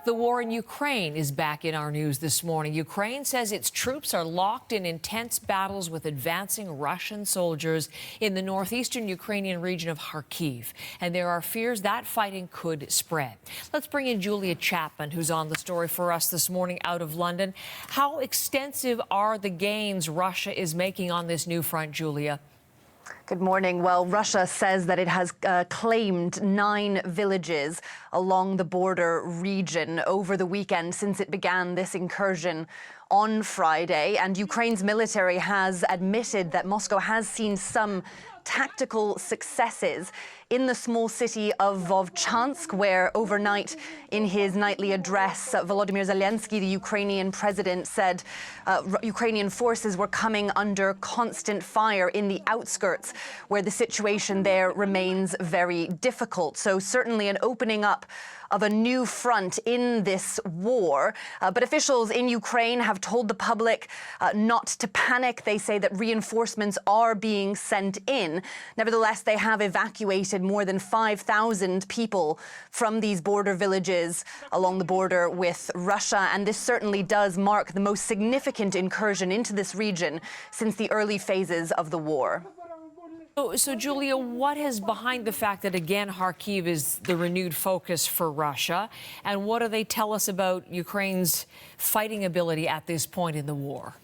The war in Ukraine is back in our news this morning. Ukraine says its troops are locked in intense battles with advancing Russian soldiers in the northeastern Ukrainian region of Kharkiv. And there are fears that fighting could spread. Let's bring in Julia Chapman, who's on the story for us this morning out of London. How extensive are the gains Russia is making on this new front, Julia? Good morning. Well, Russia says that it has claimed 9 villages along the border region over the weekend since it began this incursion on Friday. And Ukraine's military has admitted that Moscow has seen some tactical successes in the small city of Vovchansk, where overnight in his nightly address, Volodymyr Zelensky, the Ukrainian president, said Ukrainian forces were coming under constant fire in the outskirts, where the situation there remains very difficult. So certainly an opening up of a new front in this war. But officials in Ukraine have told the public not to panic. They say that reinforcements are being sent in. Nevertheless, they have evacuated more than 5,000 people from these border villages along the border with Russia. And this certainly does mark the most significant incursion into this region since the early phases of the war. So, Julia, what is behind the fact that, again, Kharkiv is the renewed focus for Russia? And what do they tell us about Ukraine's fighting ability at this point in the war?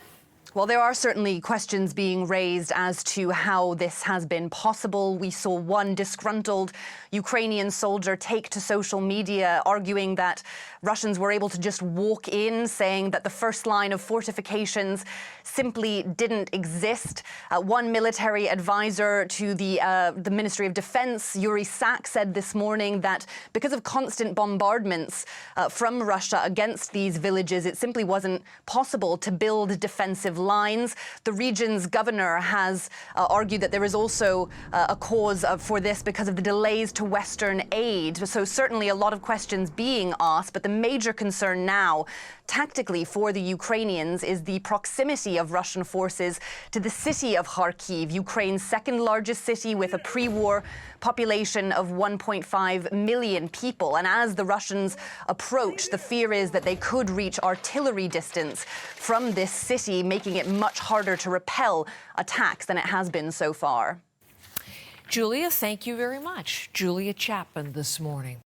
Well, there are certainly questions being raised as to how this has been possible. We saw one disgruntled Ukrainian soldier take to social media arguing that Russians were able to just walk in, saying that the first line of fortifications simply didn't exist. One military advisor to the Ministry of Defense, Yuri Sak, said this morning that because of constant bombardments from Russia against these villages, it simply wasn't possible to build defensive lines. The region's governor has argued that there is also a cause for this because of the delays to Western aid. So certainly a lot of questions being asked, but the major concern now, tactically for the Ukrainians, is the proximity of Russian forces to the city of Kharkiv, Ukraine's second largest city with a pre-war population of 1.5 million people. And as the Russians approach, the fear is that they could reach artillery distance from this city, making it much harder to repel attacks than it has been so far. Julia, thank you very much. Julia Chapman this morning.